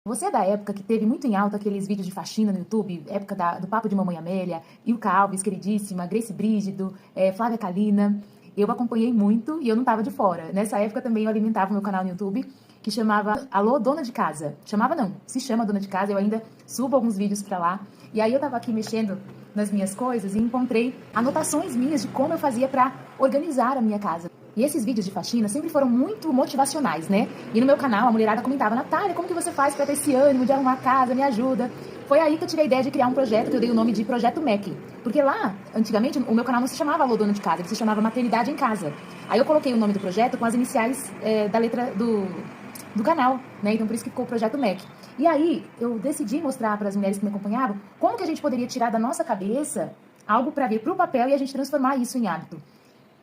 Você é da época que teve muito em alta aqueles vídeos de faxina no YouTube? Época do Papo de Mamãe Amélia, Ilka Alves, queridíssima, Grace Brígido, Flávia Kalina. Eu acompanhei muito e eu não estava de fora. Nessa época também eu alimentava o meu canal no YouTube, que chamava Alô Dona de Casa. Chamava não, se chama Dona de Casa, eu ainda subo alguns vídeos pra lá. E aí eu tava aqui mexendo nas minhas coisas e encontrei anotações minhas de como eu fazia pra organizar a minha casa. E esses vídeos de faxina sempre foram muito motivacionais, né? E no meu canal a mulherada comentava: Natália, como que você faz pra ter esse ânimo de arrumar a casa? Me ajuda. Foi aí que eu tive a ideia de criar um projeto que eu dei o nome de Projeto Mac. Porque lá, antigamente, o meu canal não se chamava Alô Dona de Casa, ele se chamava Maternidade em Casa. Aí eu coloquei o nome do projeto com as iniciais da letra do canal, né? Então por isso que ficou o Projeto Mac. E aí eu decidi mostrar para as mulheres que me acompanhavam como que a gente poderia tirar da nossa cabeça algo para vir para o papel e a gente transformar isso em hábito.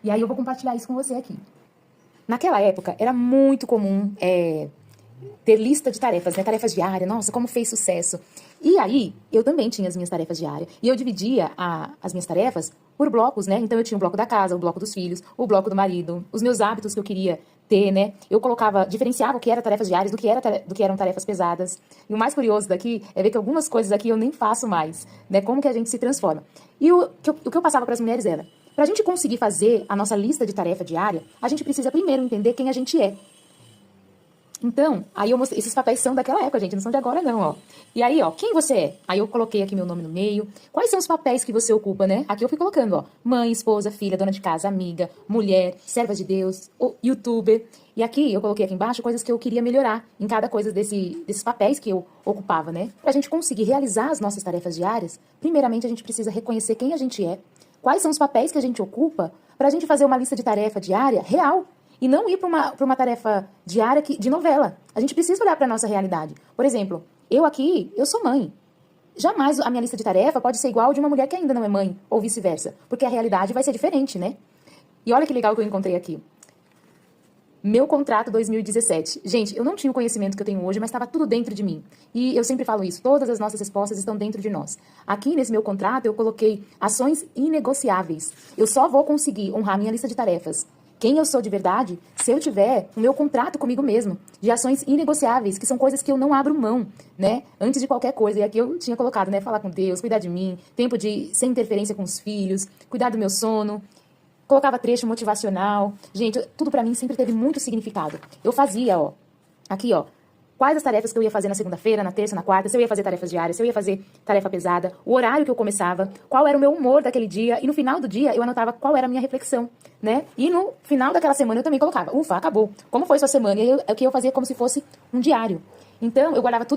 E aí eu vou compartilhar isso com você aqui. Naquela época era muito comum ter lista de tarefas, né? Tarefas diárias, nossa, como fez sucesso. E aí eu também tinha as minhas tarefas diárias e eu dividia as minhas tarefas por blocos, né? Então eu tinha o bloco da casa, o bloco dos filhos, o bloco do marido, os meus hábitos que eu queria ter, né? Eu diferenciava o que era tarefas diárias do que eram tarefas pesadas. E o mais curioso daqui é ver que algumas coisas aqui eu nem faço mais, né? Como que a gente se transforma. E o que eu passava para as mulheres era: para a gente conseguir fazer a nossa lista de tarefa diária, a gente precisa primeiro entender quem a gente é. Então, aí eu mostrei, esses papéis são daquela época, gente, não são de agora não, ó. E aí, ó, quem você é? Aí eu coloquei aqui meu nome no meio. Quais são os papéis que você ocupa, né? Aqui eu fui colocando, ó: mãe, esposa, filha, dona de casa, amiga, mulher, serva de Deus, youtuber. E aqui, eu coloquei aqui embaixo coisas que eu queria melhorar em cada coisa desses papéis que eu ocupava, né? Pra gente conseguir realizar as nossas tarefas diárias, primeiramente a gente precisa reconhecer quem a gente é, quais são os papéis que a gente ocupa, pra gente fazer uma lista de tarefa diária real. E não ir para uma tarefa diária de novela. A gente precisa olhar para a nossa realidade. Por exemplo, eu sou mãe. Jamais a minha lista de tarefa pode ser igual de uma mulher que ainda não é mãe, ou vice-versa. Porque a realidade vai ser diferente, né? E olha que legal que eu encontrei aqui. Meu contrato 2017. Gente, eu não tinha o conhecimento que eu tenho hoje, mas estava tudo dentro de mim. E eu sempre falo isso, todas as nossas respostas estão dentro de nós. Aqui nesse meu contrato eu coloquei ações inegociáveis. Eu só vou conseguir honrar minha lista de tarefas, quem eu sou de verdade, se eu tiver o meu contrato comigo mesmo, de ações inegociáveis, que são coisas que eu não abro mão, né? Antes de qualquer coisa. E aqui eu tinha colocado, né? Falar com Deus, cuidar de mim, tempo de sem interferência com os filhos, cuidar do meu sono. Colocava trecho motivacional. Gente, tudo pra mim sempre teve muito significado. Eu fazia, ó, aqui, ó, quais as tarefas que eu ia fazer na segunda-feira, na terça, na quarta, se eu ia fazer tarefas diárias, se eu ia fazer tarefa pesada, o horário que eu começava, qual era o meu humor daquele dia, e no final do dia eu anotava qual era a minha reflexão, né? E no final daquela semana eu também colocava: ufa, acabou. Como foi sua semana? E aí eu fazia como se fosse um diário. Então, eu guardava tudo